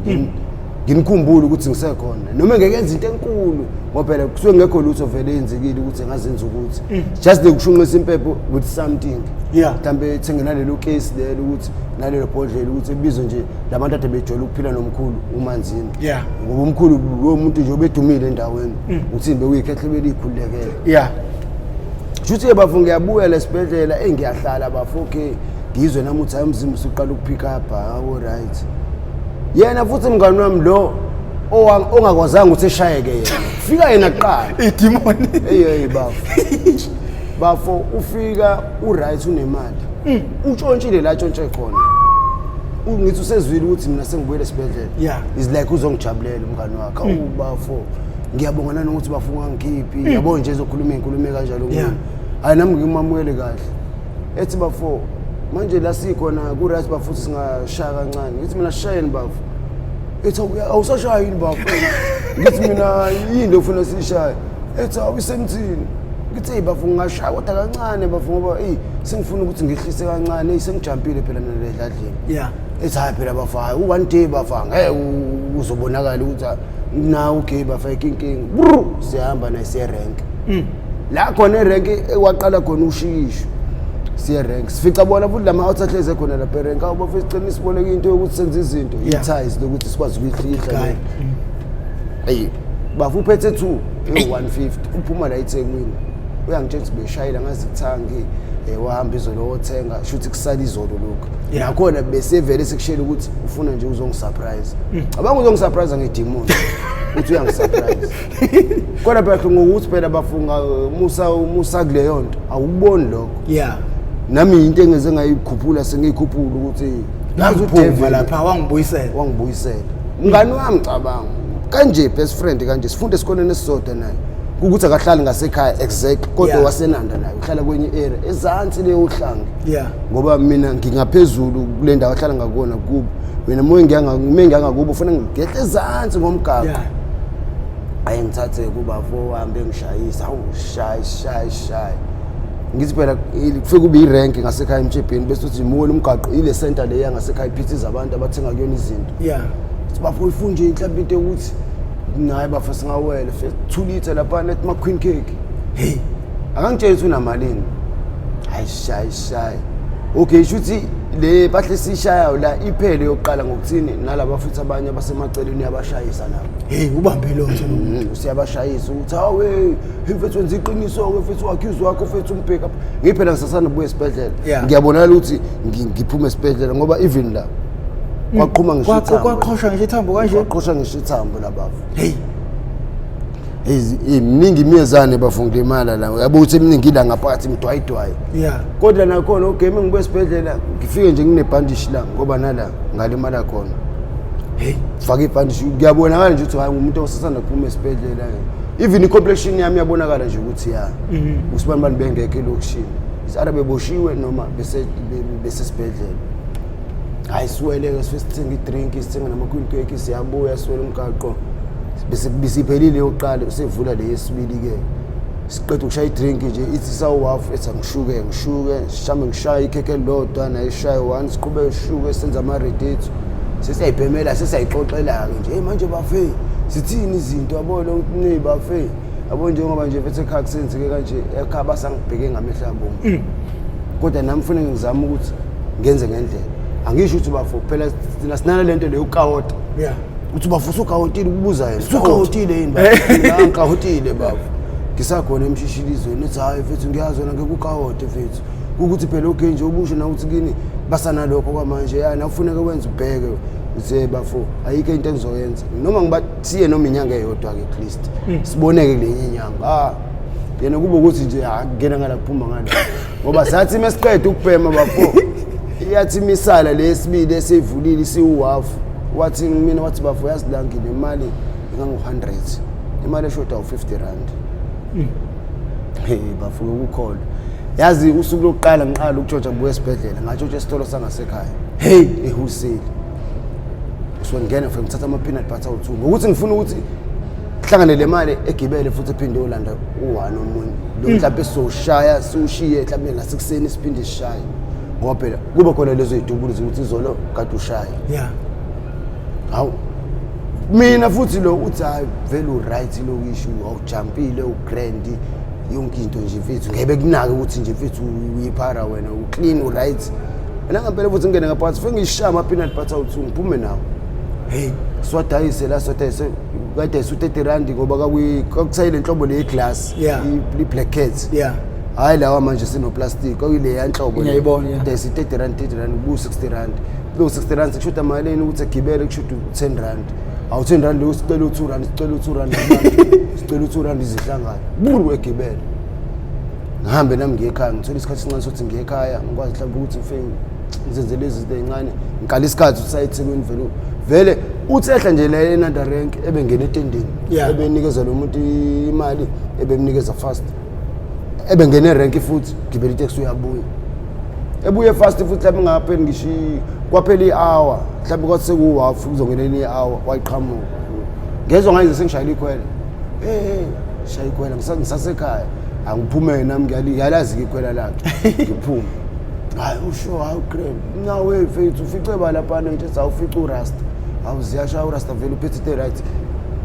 Speaker 2: nginikhumbule ukuthi ngisekhona noma ngekenza into enkulu ngoba phela kusuke ngekho lutho vele enzekile ukuthi ngazenza ukuthi just nikushunqisa impepho with something mhlambe ethenge nalelo case lelo ukuthi nalelo bhodlela ukuthi ebizwe nje labantu ade bejola ukuphila nomkhulu umanzini ngoba umkhulu umuntu nje obedumile endaweni uthi mbe uyikhehle belikhululekele Juthi bafu ngiyabuya lesibhedlela engiyahlala bafu okay ngizwe nami uthi umzimba usuqala ukupick up all right yena futhi mngani wami lo ongakwazanga ukuthi eshayeke yena fika yena kuqala
Speaker 1: idemon
Speaker 2: hey bafu ufika uright unemali utshontshile la tshontshe khona ungithi usezwile ukuthi mina sengibuyele esibhedlela is like uzongijabulela umngani wakhe bafu ngiyabonga nani ukuthi bafunga ngikhiphi yabo nje ezokhuluma inkulumo kanjalo ngini hayi nami ngimamukele kahle ethi bafo manje la sikhona ku right bafuthi singashaya kancane ngithi mina shayeni bafu ethi awusashaya yini bafu ngithi mina yini ufuna sishaye ethi awisemthini ngithi bafu ngashaya kodwa kancane bafu ngoba sengifuna ukuthi ngehlise kancane sengijampile phela neledladleni ethi hayi phela bafu hayi u1 day bafu ngeke uzobonakala ukuthi na okay bafake inkingi siyahamba naye siya rank la khona rank ewaqala khona ushisho siya rank sifica bona futhi lama outsahleze khona la rank awubafisa icela isiboleke into yokuthi senze izinto ities lokuthi sikwazi ukuyihlihla bafu uphethe 2 150 uphuma la eThekwini uyangitshela beshayela ngazi kuthangi wahamba izolo wothenga shuthi kusala izolo lokho nakhona bese vele sikushela ukuthi ufuna nje uzongisurprise abanga uzongisurprise ngedemon uthi uyangisurprise kodwa phela ngokuthi phela bafunga musa kuleyo nto awuboni lokho nami into engeze ngayikhuphula sengiyikhuphula ukuthi nazi udevil
Speaker 1: lapha wangibuyisela
Speaker 2: mngani wami cabanga kanje best friend kanje sifunde esikoleni esisodwa naye ukuthi akahlali ngasekhaya exact kodwa wasenanda naye uhlala kwenye area ezansi leyo uhlanga ngoba mina ngingaphezulu kule ndawo ahlala ngakona kubo wena ngiyanga kubo ufuna ngigehle ezansi ngomgaqo ayengithathe kuba fo hambe ngishayisa shaya ngithi phela kufika kube irank ngasekhaya emchebheni bese uthi imole umgaqo ile center le yangasekhaya iphithiza abantu abathenga kuyona izinto bafo ifunje mhlawumbe into ukuthi naye bafa singawele 2 liters lapha net ma queen cake akangitshela ukuthi unamalini hayi shaya okay shuthi le bahle sishaya la iphele yokuqala ngokuthini nalabo futhi abanye abasemaceleni yabashayisa nabo
Speaker 1: ubambe lo nje
Speaker 2: usiyabashayisa uthi hawe mfethu wenza iqiniso ke mfethu accuse wakho mfethu umbheka ngiphela ngisasana buye esibhedlela ngiyabonakala ukuthi ngiphuma esibhedlela ngoba even la kwaqhuma ngisho ithambo
Speaker 1: kwaqhosha ngisho ithambo kanje
Speaker 2: kwaqhosha ngisho ithambo labafu mningi imiyezane bafunga imali la yabo uthi mningi ila ngaphakathi imdwayidwayi kodwa nakhona ugame ngibe esibhedlela ngifike nje nginebhandishi la ngoba nala ngalimala khona faka ibhandishi ngiyabonakala nje ukuthi hayi umuntu osasanda kuphuma esibhedlela even i-complexion yami yabonakala nje ukuthi usibani bengeke elokushini isara beboshiwe noma bese esibhedlela hayi siweleke sithenga idrink sithenga nama-queen cake siyabuya siwele umgaqo bese bisiphelile yokuqala usevula le yesibili-ke siqeda ukushaya idrink nje ithi sawu-half ethi ngishuke shambe ngishaya ikhekhe elilodwa naye ishaye 1 siqhubeke sishuke senza ama-ready ethu sesiyayibhemela sesiyayixoxela-ke nje manje bafe sithini izinto yabo bafe yabo njengoba nje vethe ekhaya kusenzeke kanje ekhaya basangibheke ngamehlo abomvu kodwa nami funa ngizama ukuthi ngenze ngendlela angisho ukuthi bafo phela thina sinana lento leyo ukawota uthi bafo usukawotile ukubuza yena usukawotile yini bafo ngikawotile bafo ngisakhona emshishilizweni ethi hayi mfethu ngiyazona ngeke ukawote mfethu ukuthi phela okay nje ubusho na uthi kini basanalokho kwamanje yana ufuneka wenza ubheke uthi bafo ayike into engizoyenza noma ngibathiye noma inyanga eyodwa ke at least siboneke kule inyanga yena kube ukuthi nje ngena ngala kuphuma ngalo ngoba sathi mesiqeda ukubhema bafo iyathi misala lesibili esivulile isiwu-half wathi mina wathi bafo yasidangile imali engangu-100 imali eshoda u-50 rand bafo ukukholwa yazi usuku lokuqala ngiqala ukutshontsha ngibuya esibhedlela ngatshontsha esitolo sangasekhaya ehuseli so ngena mfike ngithatha ama-peanut butter awu-2 ngokuthi ngifuna ukuthi hlangane le mali egibele futhi ephinde yolanda u-1 omunye lo mhlawumbe sizoshaya siwushiye mhlawumbe ngasekuseni siphinde sishaye ngoba phela kuba khona lezo yidubulu zokuthi izolo kade ushaye hawu mina futhi lo uthi hayi vele u-right lokisho awujampile ugrandi yonke into nje mfethu ngebe kunake ukuthi nje mfethu uyiphara wena uclean u-right mina ngempela futhi ngene ngaphakathi fike ngishaya ama-peanut butter awu-2 ngiphume nawo siwadayise la siwadayise kade su-30 rand ngoba kakusayile nhlobo le glass i-black cat hayi lawa manje sinoplastic okuyile yanhlobo dayise 30 rand ku-60 rand ku-60 rand kushuda malini ukuthi agibele kushuda 10 rand awu 10 rand lo sicela u2 rand sicela u2 rand izihlangana buru egibele ngihambe nami ngiye ekhaya ngithola isikhathi sincane sokuthi ngiye ekhaya ngikwazi mhlawumbe ukuthi ngifike ngizenzele lezi zinto ezincane ngiqala isikhathi usayithekwini vele uthi ehla nje la enanda rank ebengena etendeni ebenikeza lo muntu imali ebemnikeza fast ebengena erank futhi gibela itaxi uyabuya ebuye fast futhi mhlawumbe ngapheli ngishi kwaphela i-hour mhlawumbe kwathi seku-half kuzongena i-hour wayiqhamuka ngezwa ngayize sengishayela ikhwela shaya ikhwela ngisasekhaya angiphume nami ngiyalazi-ke ikhwela lakhe ngiphume hayi usho hayi ugrand nawe mfethu ufice balaphana nje sawufica urasta hawu ziyashaya urasta vele uphethe ite right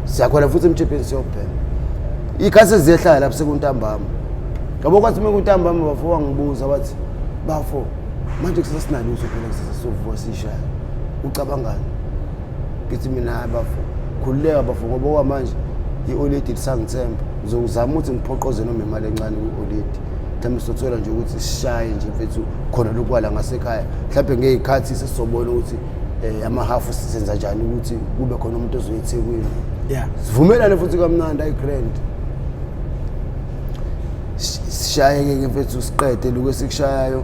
Speaker 2: siyakhwela futhi emtshepheni siyobhema ikhasi ziyehlala lapho sekuntambama ngabo kwathi mekuntambama bafo wangibuza wathi bafo manje kusasa sinalutho phela sesizovuka sishaya ucabangani ngithi mina bafo khululeka bafo ngoba okwamanje i-oledi lisangithemba ngizozama ukuthi ngiphoqoze noma imali encane kwi-oledi mhlawumbe sizothola nje ukuthi sishaye nje mfethu khona lokwala ngasekhaya mhlawumbe ngey'khathi sesizobona ukuthi amahafu sisenza njani ukuthi kube khona umuntu ozoyethekwini sivumelane futhi kamnandi ayi-grand sishaye-ke mfethu siqede lokhu esikushayayo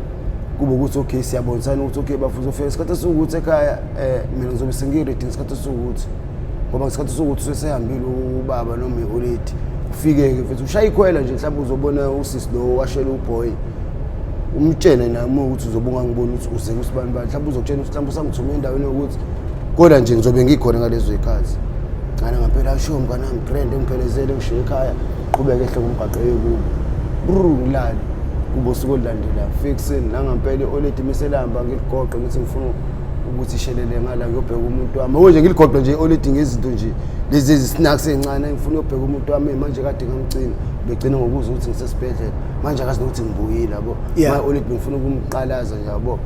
Speaker 2: kube ukuthi okay siyabonisana ukuthi okay bafuthi ufike isikhathi esiwukuthi ekhaya mina ngizobe sengiredi ngesikhathi esiwukuthi ngoba ngesikhathi esiwukuthi usesehambile ubaba noma i-oledi ufike-ke mfethu ushaya ikhwela nje mhlawumbe uzobona usisi lo washela uboy umtshene nami ukuthi uzobe ungangiboni ukuthi uze kusibani bani mhlawumbe uzokutshena ukuthi mhlawumbe usangithume endaweni yokuthi kodwa nje ngizobe ngikhona ngalezo y'khathi ngana ngampela asho mnganami grand engiphelezele ngishiye ekhaya qhubeke ehle kumgaqo yekubo ngilali kube usuku olulandela fixini nangampela i-oledi miselihamba ngiligoqe ngithi ngifuna ukuthi ishelele ngala ngiyobheka umuntu wami okunje ngiligoqe nje i-oledi ngezinto nje lezi ezisinakes ey'ncane ngifuna uyobheka umuntu wami manje kade ngamgcina begcina ngokuza ukuthi ngisesibhedlela manje akazi nokuthi ngibuyile yabo ma-oledi ngifuna ukumqalaza nje yabo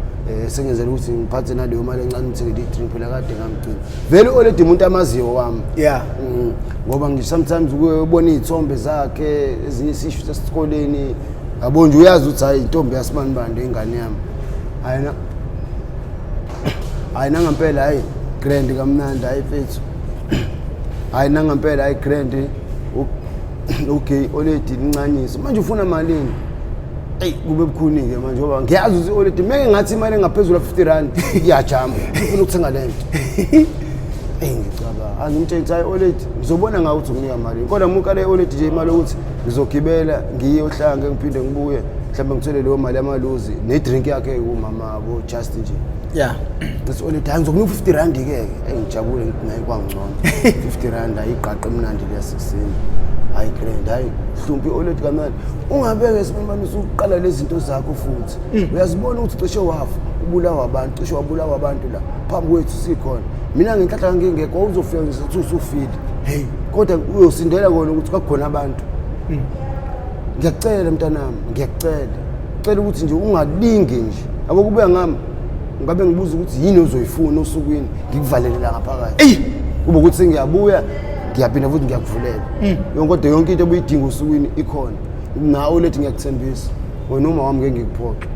Speaker 2: sengenzela ukuthi ngiphathe naleyo mali encane ngithengele i-drink phela kade ngamgcina vele i-oledi umuntu amaziyo wami ngoba ngisho sometimes ukubona iy'thombe zakhe ezinye isishu sesikoleni yabo nje uyazi ukuthi hayi intombi yasibani bani ingane yami hayi nangampela hayi grand kamnandi hayi mfethu hayi nangampela hayi grand okay oledi lincanyise manje ufuna malini kube bukhuni-ke manje ngoba ngiyazi ukuthi oledi meke ngathi imali engaphezulu ka-50 rand iyajamba ufuna ukuthenga le nto ngicabanga angimtshengisa hayi oledi ngizobona ngawo ukuthi unginika malini kodwa mukale oledi nje imali yokuthi ngizogibela ngiye ohlange ngiphinde ngibuye mhlawumbe ngithole leyo mali yamaluzi ne-drink yakhe umama abo just nje
Speaker 1: yeah
Speaker 2: that's all the time ngizokunika 50 rand ke ngijabule naye kwangcono 50 rand ayiqaqe emnandi leyasekuseni hayi grand hayi hlumpi oleti kamali ungabeke esimbani usuqala lezi zinto zakho futhi uyazibona ukuthi cishe wafa ubulawa abantu cishe wabulawa abantu la phambi kwethu sikhona mina ngenhlanhla ngingekho uzofika ngisethi usufile hey kodwa uyosindela kona ukuthi kwakhona abantu ngiyacela mntanami ngiyacela ukuthi nje ungalingi nje abo kube ngami ngabe ngibuza ukuthi yini ozoyifuna osukwini ngikuvalelela ngaphakathi kube ukuthi sengiyabuya ngiyaphinda futhi ngiyakuvulela yonke yonke into obuyidinga usukwini ikhona nawe lethi ngiyakuthembisa wena uma wami ngeke ngikuphoxe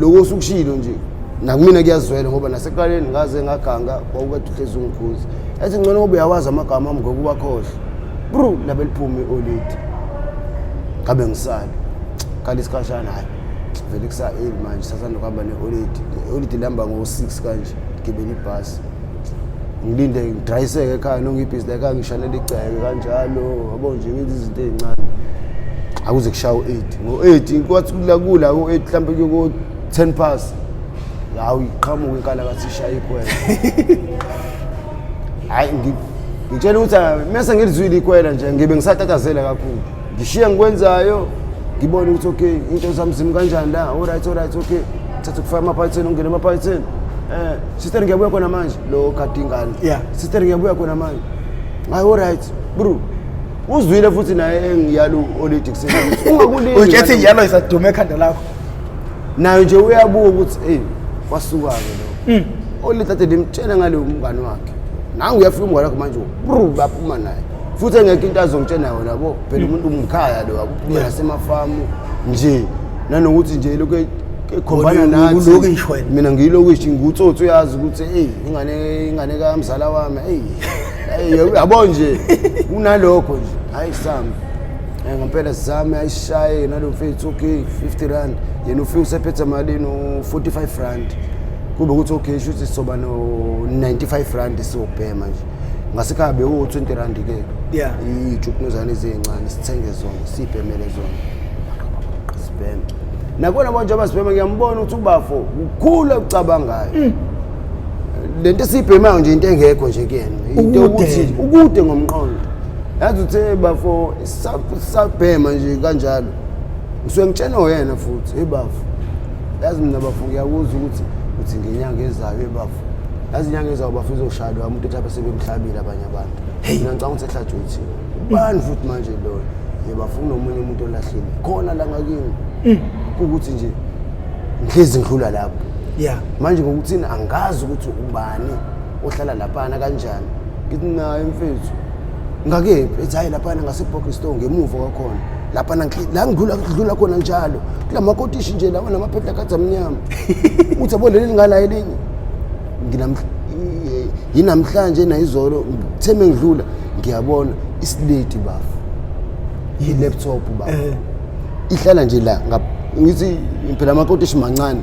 Speaker 2: lokho sukushilo nje nakumina kuyazwela ngoba nasekuqaleni ngaze ngaganga kwakukade uhlezi ungikhuza ethi ngcono ngoba uyawazi amagama ami ngokuba khohle bro labe liphume oleti kabe ngisala kali isikhashana hayi vele kusa manje sasanda kuhamba ne-oledi lihamba ngo-6 kanje gibela ibhasi ngilinde ngidrayiseke ekhaya nongibhizi ekhaya ngishanele igceke kanjalo yabo nje ngenza izinto ezincane akuze kushaya u-8 ngo-8 kwathi kulakula ngo-8 mhlawumbe kuyo-10 past hawu iqhamuka inkala kathi ishaya ikhwela hayi ngitshela ukuthi mase ngilizwile ikhwela nje ngibe ngisatatazela kakhulu ngishiya ngikwenzayo ngibona ukuthi okay into zamzima kanjani la alright okay thatha ukufaka amaphayitheni ungene amaphayitheni sister ngiyabuya khona manje lo kadingane sister ngiyabuya khona manje hayi alright bro uzwile futhi naye engiyalo oledi kuseni ungakulingi
Speaker 1: ujethi yalo isadume ekhanda lakho
Speaker 2: nayo nje uyabuka ukuthi wasuka ke lo oledi ade limtshela ngale umngane wakhe nangu uyafika umngane wakhe manje bro baphuma naye futhi engeke into azongitshena yona bo phela umuntu umkhaya lo akubuya nasemafamu nje nanokuthi nje lokho ekhombana nathi mina ngiyilokishi ngutsotsi uyazi ukuthi ingane kamzala wami yabo nje unalokho nje hayi sami ngempela sizame ayishaye nalo mfethu okay 50 rand yena ufika usephethe mali no 45 rand kube ukuthi okay shuthi sizoba no 95 rand siyobhema nje ngasekhaya bewu 20 rand ke ijupnozana ezincane sithenge zona sibhemele zona sibheme nakona bonke abasibhema ngiyambona ukuthi ubafo ukukhula ucabangayo lento sibhemayo nje into engekho nje kuyena into ukuthi ukude ngomqondo yazi uthe bafo sabhema nje kanjalo ngisuke ngitshena wena futhi bafo yazi mina bafo ngiyakuzwa ukuthi ngenyanga ezayo bafo yazi inyanga ezayo bafo uzoshadwa umuntu ethi sebemhlabile abanye abantu mina ngicanga ukuthi ehlathwe uthi bani futhi manje lo bafuna omunye umuntu olahlile khona la ngakini ukuthi nje ngihlezi ngidlula lapho manje ngokuthini angazi ukuthi ubani ohlala laphana kanjani ngithi naye mfethu ngakephi ethi hayi laphana ngaseBoxstone ngemuva kwakhona laphana la ngidlula khona njalo kula makotishi nje lawa namaphepha akade amnyama uthi yabo leli ngala elinye yinamhlanje nayizolo ngitheme ngidlula ngiyabona islate bafu i-laptop bafu ihlala nje la ngithi phela amakotishi mancane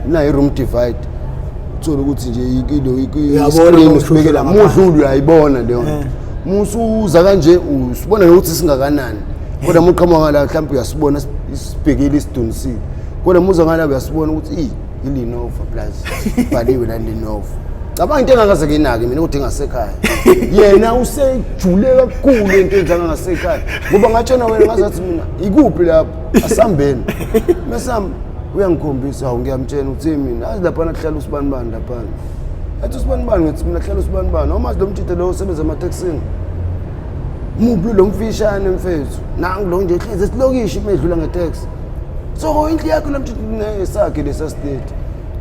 Speaker 2: nayo room divide uthola ukuthi nje i-screen usibekela mudlulu uyayibona leyo musuza kanje usibona ukuthi singakanani kodwa muqhamuka la mhlawumbe uyasibona isibhekile isidunisile kodwa muza ngala uyasibona ukuthi iLenovo plus baliwe la Lenovo cabanga into engakaze nginake mina ukuthi ngasekhaya yena usejule kakhulu into enzanga ngasekhaya ngoba ngatshena wena ngazathi mina ikuphi lapho asambeni mesam uyangikhombisa ngiyamtshela ukuthi mina azi lapha nahlala usibanibani lapha athi usibanibani ngithi mina hlala usibanibani noma lo mtshithe lo osebenza emateksini mubi lo mfishane mfethu nangu lo nje hleze silokishi medlula ngeteksi so indlu yakho lo mtshithe nesakhe lesa state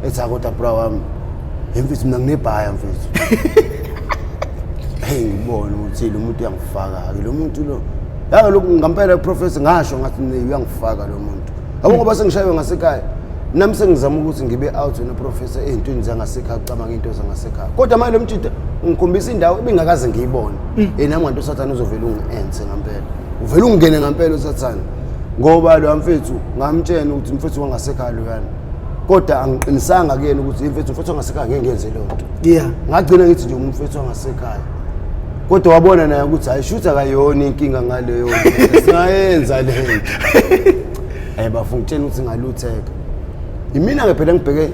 Speaker 2: ethakodwa bra wami mfethu mina nginebhaya mfethu hey ngibona ukuthi lo muntu uyangifaka lo muntu lo yabo lokhu ngampela professor ngasho ngathi uyangifaka lo muntu yabo ngoba sengishayiwe ngasekhaya nami sengizama ukuthi ngibe out wena professor ezintweni zangasekhaya ucabanga into zangasekhaya kodwa manje lo mtshithe ngikhombisa indawo ebingakaze ngiyibone nami nganto usathana uzovela ungiense ngampela uvela ungene ngampela usathana ngoba lo mfethu ngamtshena ukuthi mfethu wangasekhaya lo yana kodwa angiqinisanga kuyena ukuthi mfethu wangasekhaya ngeke ngenze lonto ngagcina ngithi nje umfethu wangasekhaya kodwa wabona naye ukuthi hayi shutha akayona inkinga ngaleyo singayenza lento bafuna ukutshela ukuthi ngalutheka imina ke phela ngibheke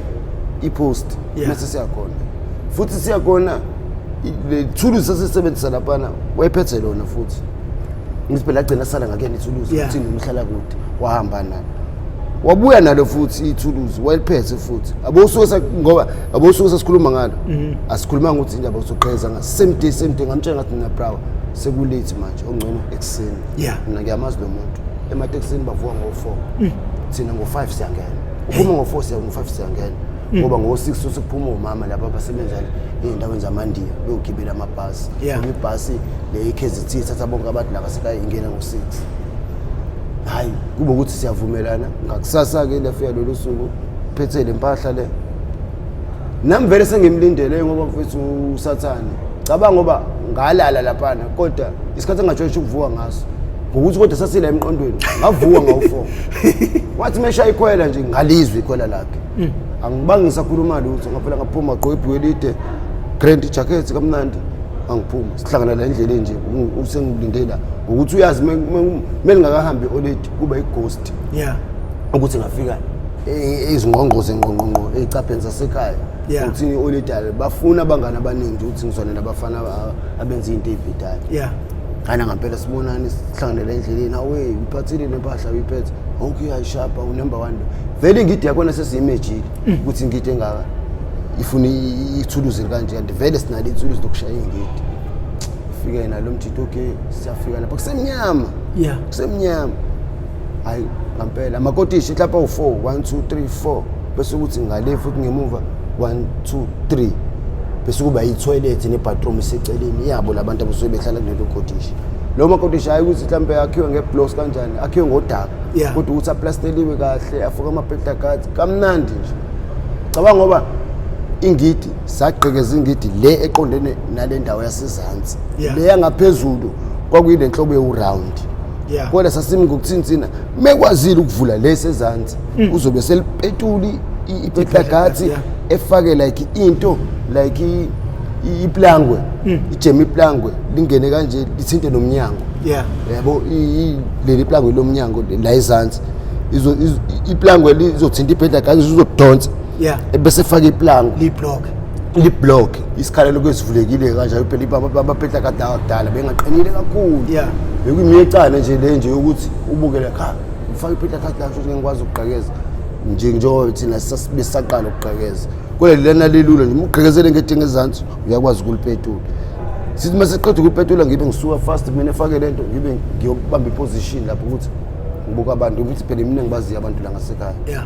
Speaker 2: ipost mase siyakhona futhi siyakhona le tools sasisebenzisa lapha wayephethe lona futhi ngithi phela agcina sala ngakena ithuluzi ukuthi umhlala kude wahamba nalo wabuya nalo futhi ithuluzi wayiphethe futhi abosuka ngoba abosuka sesikhuluma ngalo asikhuluma ukuthi indaba usuqheza nga same day ngamtshela ngathi mina brawa sekulate manje ongcono ekseni mina ngiyamazi lo muntu emateksini bavuka ngo4 thina ngo5 siyangena uphuma ngo4 siya ngo5 siyangena ngoba ngo6 sokuphuma umama laba abasebenzayo endaweni zamandiya beyogibela amabhasi ibhasi le KZT ithatha bonke abantu laba sekayingena ngo6 hayi kube ukuthi siyavumelana ngakusasa ke lafika lolu suku phethe le mpahla le nami vele sengimlindele ngoba mfethu usathane cabanga ngoba ngalala lapha kodwa isikhathi engajoyisha ukuvuka ngaso ukuthi kodwa sasila emqondweni ngavuka ngawu4 wathi mesha ikhwela nje ngalizwe ikhwela lakhe angibangi ngisakhuluma lutho ngaphela ngaphuma gqoka ibhukelide grand jacket kamnandi angiphuma sihlangana la endleleni nje usengilindela ukuthi uyazi melingakahambi already kuba ighost ukuthi ngafika izingqongqoze ngqongqonqo ezicapheni zasekhaya ukuthi already bafuna abangana abaningi ukuthi ngizone nabafana abenza into ezibhedayo kana ngempela sibonani sihlangana la endleleni awe uphathile nempahla uyiphethe okay ayishapa unumber 1 vele ngithi yakona sesiyimejile ukuthi ngide ngaka ifuna ithuluzi kanje kanti vele sinale ithuluzi lokushaya ingidi fika nalo mthitho okay siyafika lapha kusemnyama kusemnyama hayi ngempela amakotishi lapha u4 1 2 3 4 bese ukuthi ngale futhi ngemuva 1 2 3 bese kuba yitoilet nebathroom eseceleni yabo labantu abasuke behlala kulelo kotishi lo makotishi hayi ukuthi mhlambe akhiwe ngeblocks kanjani akhiwe ngodaka kodwa ukuthi aplasteliwe kahle afuka amapeta kathi kamnandi nje cabanga ngoba ingidi sagqekeza ingidi le eqondene nale ndawo yasezantsi le yangaphezulu kwakuyile nhlobo ye-round kodwa sasimi ngokuthinsina mekwazile ukuvula le sezantsi uzobe selipetuli ipeta kathi efake like into like iplangwe ijemi iplangwe lingene kanje lithinte nomnyango yabo leli plangwe lomnyango la ezantsi iplangwe lizothinta ipeta kathi uzodonsa bese faka iplangwe li block isikhala lokwesivulekile kanje phela abaphetha kadala bengaqinile kakhulu bekuyimiyecana nje le nje ukuthi ubukele ekhaya ufaka iphetha kathi la ukuthi ngikwazi ukugqekeza njengoba thina sasibesaqala ukugqekeza kule lena lelula nje umgqekezele ngedinga ezantsi uyakwazi ukulipetula sithi mase siqedwe ukulipetula ngibe ngisuka fast mina efake lento ngibe ngiyobamba iposition lapho ukuthi ngibuka abantu ukuthi phela mina ngibaziya abantu la ngasekhaya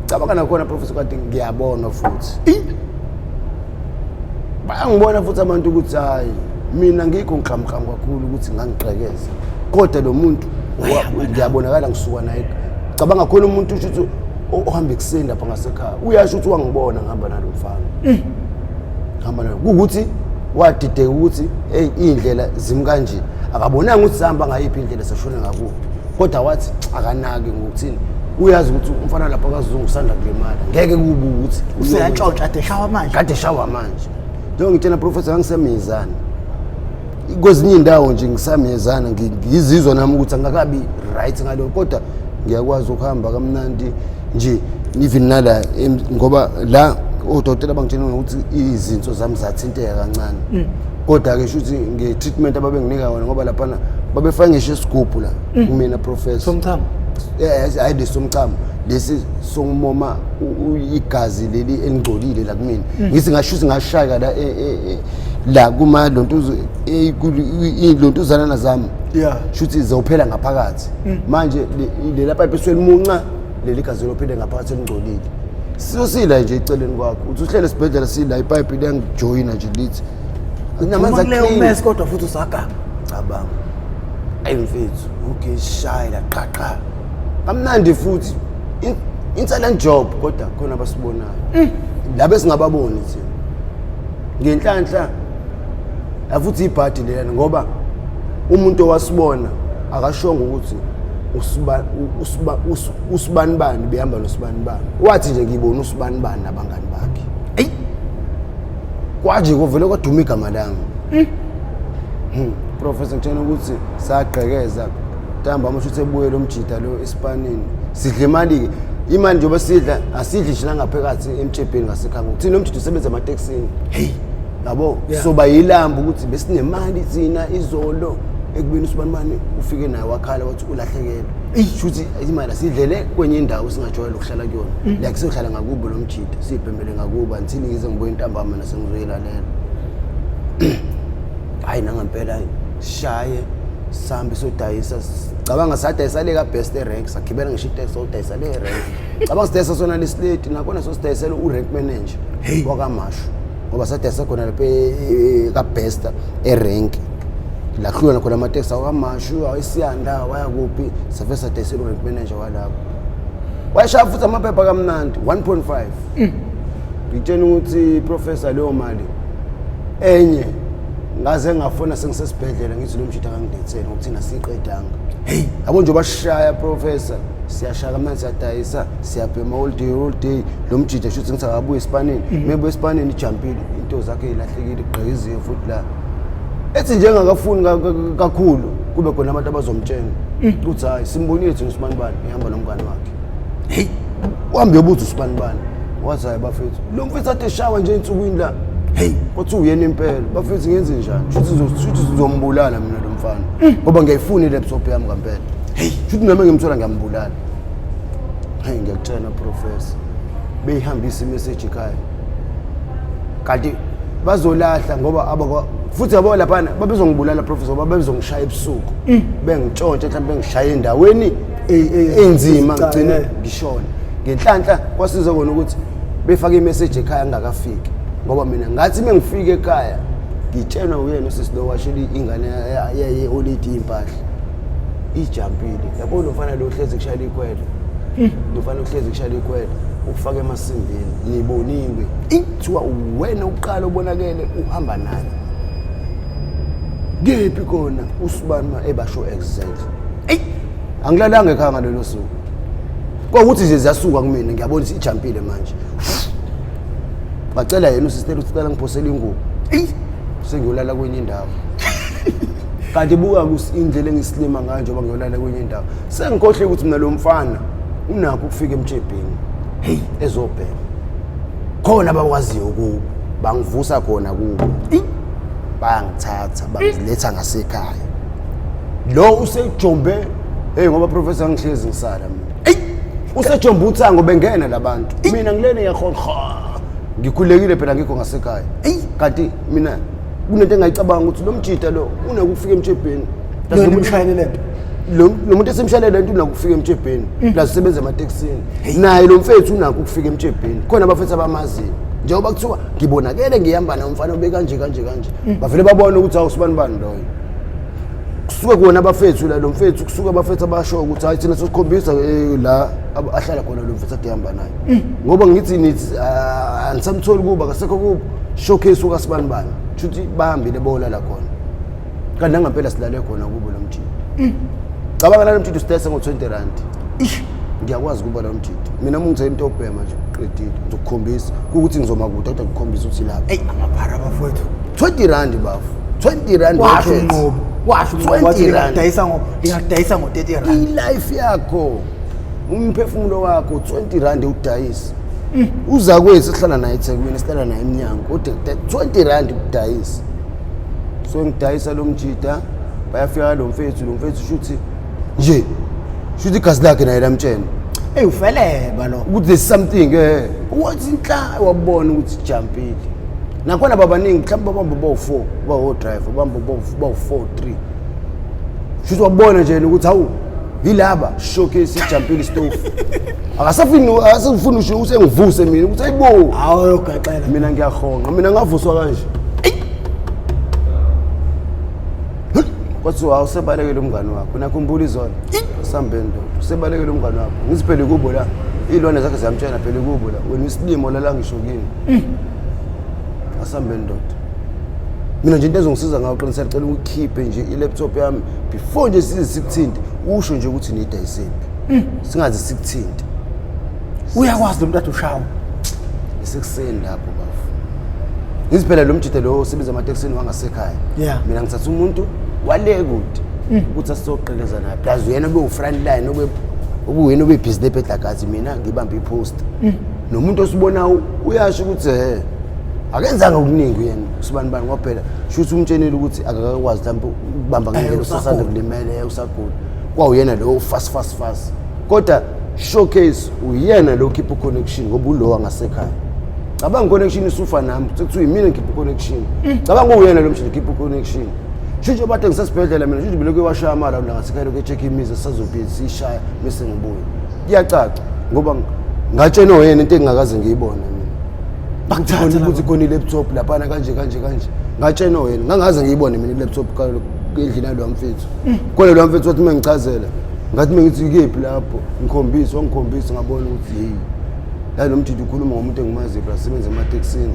Speaker 2: cabanga nakhona professor kade ngiyabona futhi bayangibona futhi abantu ukuthi hayi mina ngikho ngikhamkham kakhulu ukuthi ngangigqekeza kodwa lo muntu ngiyabonakala ngisuka naye cabanga khona umuntu ukuthi ohamba ekuseni lapha ngasekhaya uyasho ukuthi wangibona ngihamba nalo mfana ngihamba nalo ukuthi wadideka ukuthi indlela zimkanje akabonanga ukuthi sihamba ngayiphi indlela seshona ngakubo kodwa wathi akanaki ngokuthini uyazi ukuthi umfana lapha akazungu usanda kulimala ngeke kube ukuthi
Speaker 1: useyatshontsha kade
Speaker 2: shawa manje njengoba ngitshela professor ngisemizana kwezinye indawo nje ngisamiyezana ngizizwa nami ukuthi angakabi right ngaloko kodwa ngiyakwazi ukuhamba kamnandi nje even nala ngoba la odokotela bangitshela ukuthi izinto zami zathinteka kancane kodwa ke shuthi nge-treatment ababenginika wona ngoba lapha babefaka ngisho isigubhu la kumina professor
Speaker 1: somchamo
Speaker 2: hayi somchamo lesi songumoma igazi leli elingcolile la kumina ngithi ngashuthi ngashaya la kuma lontuzo ilontuzana zami shuthi zophela ngaphakathi manje le lapha ephesweni munca leli gazi lophele ngaphakathi elingcolile siyosila nje eceleni kwakho uthi uhlele esibhedlela sila ipipe liyangijoyina nje lithi namanzi
Speaker 1: clean kodwa futhi usagama
Speaker 2: cabanga ayimfethu okay shayela qaqqa kamnandi futhi insalent job kodwa khona abasibonayo labe singababoni thina ngenhlanhla afuthi ibhadi lena ngoba umuntu owasibona akashonga ukuthi usibanibani behamba nosibanibani wathi nje ngibona usibanibani nabangani bakhe kwaje kovele kwaduma igama lami professor ngitshela ukuthi sagqekeza ntamba amasho ebuye lo mjida lo eSpanini sidla imali imali njengoba sidla asidli nje langaphakathi emtshebheni ngasekhaya ngokuthi nomjidi usebenza emateksini hey yabo soba yilamba ukuthi besinemali thina izolo ekubeni usibanibani ufike naye wakhala wathi ulahlekelwe shuthi imali asidlele kwenye indawo singajwayele ukuhlala kuyona like sihlala ngakubo lo mjidi sibhembele ngakuba until ngize ngibuye intambama nasengizoyilalela hayi nangempela shaye sambe sodayisa cabanga sadayisa le ka best rank sagibela ngisho itext sodayisa le rank cabanga sidayisa sona leslate nakona sodayisela u-rank manager wakamashu ngoba sadayisa khona lapha ka best rank la khona khona amatext wakamashu awesiyanda waya kuphi safe sadayisela u-rank manager walapho wayishaya futhi amaphepha kamnandi 1.5 ngitshela ukuthi professor leyo mali enye ngaze ngafona sengisesibhedlela ngithi lo mshita kangidethele ngokuthi ngasiqedanga hey yabo nje bashaya professor siyashaya kamnandi siyadayisa siyabhema all day lo mjida shuthi ngithi akabuye esipaneni maybe esipaneni ijumpile into zakhe ilahlekile igqiziwe futhi la ethi njengakafuni kakhulu kube khona abantu abazomtshela uthi hayi simbonile thina usibanibani ehamba nomngane wakhe hey uhambe ubuthi usibanibani wathi hayi bafethu lo mfethu athe shawa nje insukwini la hey kodwa uyena impela bafethu ngenze njani shuthi sizombulala mina lo mfana ngoba ngiyayifuna ilaptop yami ngempela hey shuthi noma ngimthola ngiyambulala hey ngiyakutshela professor beyihambisa imessage ekhaya kanti bazolahla ngoba futhi yabo lapha babezongibulala professor babezongishaya ebusuku bengitshontsha mhlawumbe bengishaya endaweni enzima ngicine ngishona ngenhlanhla kwasiza kona ukuthi befake imessage ekhaya ngakafiki ngoba mina ngathi mengifike ekhaya ngitshelwa uyena usisido washeli ingane ye-holiday impahla ijumpile yabo lo mfana lo hlezi kushaya ikwele lo mfana uhlezi kushaya ikwele ukufaka emasimbini niboniwe ithiwa wena uqala ubonakele uhamba naye ngephi khona usibani ebasho exact angilalanga ekhaya ngalelo suku kokuthi nje ziyasuka kumina ngiyabona ukuthi ijumpile manje bacela yena usistela ucela ngiphosela ingubo sengiyolala kwenye indawo kanti buka indlela engisilima ngayo njengoba ngiyolala kwenye indawo sengikhohle ukuthi mina lo mfana unakho ukufika emtshebheni hey ezobheka khona bakwaziyo ukuba bangivusa khona kubo bangithatha bangiletha ngasekhaya lo usejombe hey ngoba professor ngihlezi ngisala mina usejombe uthango bengena labantu mina ngilene yakhokha ngikhulekile phela ngikho ngasekhaya kanti mina kunento engayicabanga ukuthi lo mjida lo unakufika emtshebheni
Speaker 1: lo mshayelele
Speaker 2: lo muntu esemshayelele into unakufika emtshebheni plus usebenza emateksini naye lo mfethu unakho ukufika emtshebheni khona abafethu abamaziyo njengoba kuthiwa ngibonakele ngihamba nomfana obe kanje bavele babona ukuthi awusibanibani loyo kusuke kuona abafethu la lo mfethu kusuka abafethu abasho ukuthi hayi thina sosikhombisa la ahlala khona lo mfethu adihamba naye ngoba ngithi nithi anisamtholi kuba kasekho kubo showcase ukasibanibani futhi bahambile bolala khona kanti angempela silale khona kubo lo mjidi cabanga la mjidi usitesa ngo20 rand ngiyakwazi kuba lo mjidi mina mungithe into obhema nje qedile ngizokukhombisa ukuthi ngizoma kude kodwa ngikhombisa ukuthi lapha
Speaker 1: amaphara abafowethu
Speaker 2: 20 rand bafu 20 rand
Speaker 1: washo 20 rand ngiyadayisa ngo30 rand
Speaker 2: ilife yakho umphefumulo wakho 20 rand udayisa uza kwethu sihlala naye eThekwini sihlala naye eminyango kodwa 20 rand udayisa so ngidayisa lo mjida bayafika lo mfethu shuthi igazi lakhe naye lamtshena
Speaker 1: ufeleba lo
Speaker 2: ukuthi there's something wathi inhla wabona ukuthi jumpile nakhona babaningi mhlawumbe bamba bo4 driver bamba bo4 3 shuthi wabona nje ukuthi hawu yilaba showcase ijumpile stove akasafuni usho ukuthi engivuse mina ukuthi ayibo
Speaker 1: awuyogaxela
Speaker 2: mina ngiyahonga mina ngavuswa kanje kwathi awusebalekele umngane wakho nakhumbula izolo sambendo usebalekele umngane wakho ngiziphele kubo la ilwane zakhe ziyamtshena phele kubo la wena isilimo la ngisho kini asambendo mina nje into ezongisiza ngayo qinisela ngicela ukukhiphe nje ilaptop yami before nje sizikuthinte usho nje ukuthi niyidayisephi singazi sikuthinte
Speaker 1: uyakwazi lo mntathu ushawa
Speaker 2: isekuseni lapho bafu ngiziphela lo mjide lo osebenza emateksini wangasekhaya mina ngithatha umuntu wale kude ukuthi asizoqeleza naye plus uyena ube ufront line ubuyena ubebhizi lepedlakazi mina ngibamba ipost nomuntu osibona uyasho ukuthi akenzanga okuningi yena usibani bani kwaphela shuthi umtshenile ukuthi akakwazi mhlawumbe ukubamba ngendlela usasanda kulimele usagula kwawuyena lo fast kodwa showcase uyena lo keep connection ngoba ulo angasekhaya cabanga connection isufa nami sekuthiwa yimina keep connection cabanga uyena lo mshini keep connection shintsho bathe ngisesibhedlela mina nje bilokwe washaya amala la ngasekhaya lokho check imizi sisazobhizi sishaya bese ngibuye iyacaca ngoba ngatshena oyena into engingakaze ngiyibona mina bakuthatha ukuthi khona i-laptop lapha kanje ngatshena oyena ngangaze ngiyibone mina i-laptop endlini yalo mfethu khona lo mfethu wathi mengichazela ngathi mengithi kephi lapho ngikhombisa ngabona ukuthi hey la lo mthithi ukhuluma ngomuntu engimazi bra sebenza emateksini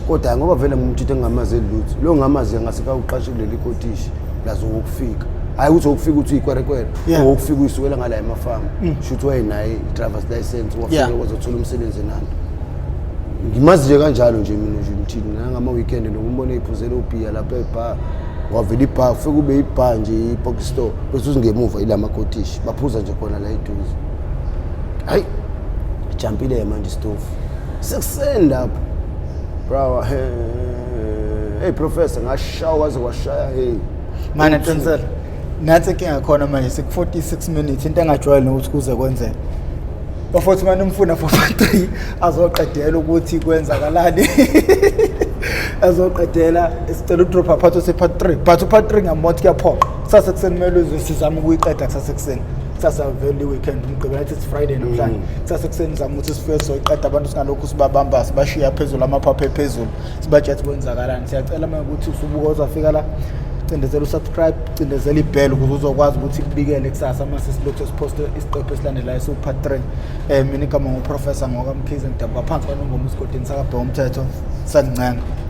Speaker 2: kodwa ngoba vele ngumthithi engingamazi elutho lo ngamazi ngaseka uqashe kuleli kotishi lazo ukufika hayi ukuthi ukufika uthi ikwerekwere ukufika uyisukela ngala emafamu shuthi wayenaye i-driver's license wafika wazothola umsebenzi nani ngimazi nje kanjalo nje mina nje umthithi ngama weekend nokumbona iphuzela ubhiya lapha ebar wavela ibar ufike ube ibar nje i-box store bese uzingemuva ila makotishi baphuza nje khona la eduze hayi jampile manje stove sekusenda lapho bro hey professor ngashawa waze washaya hey
Speaker 1: mana Tensela nathi ke ngakhona manje siku 46 minutes into engajwayele ukuthi kuze kwenzeke bafothi manje umfuna for 3 azoqedela ukuthi kwenzakalani azoqedela isicela udrop apart se part 3 but part 3 ngamothi kuyaphoqa sasa kusenimele uzosizama ukuyiqeda kusasa kuseni sasa vele weekend umgqibela it's Friday namhlanje sasa kuseni zama ukuthi sifike soyiqeda abantu singalokho sibabamba sibashiya phezulu amaphaphe phezulu sibajethi kwenzakalani siyacela manje ukuthi usubuka uzafika la cindezela usubscribe cindezela ibell ukuze uzokwazi ukuthi kubikele kusasa mase silokho siposte isiqephu esilandelayo so part 3 mina igama ngoprofessor ngokamkhize ngidabwa phansi kwanongoma usigodini sakabhe umthetho sancenga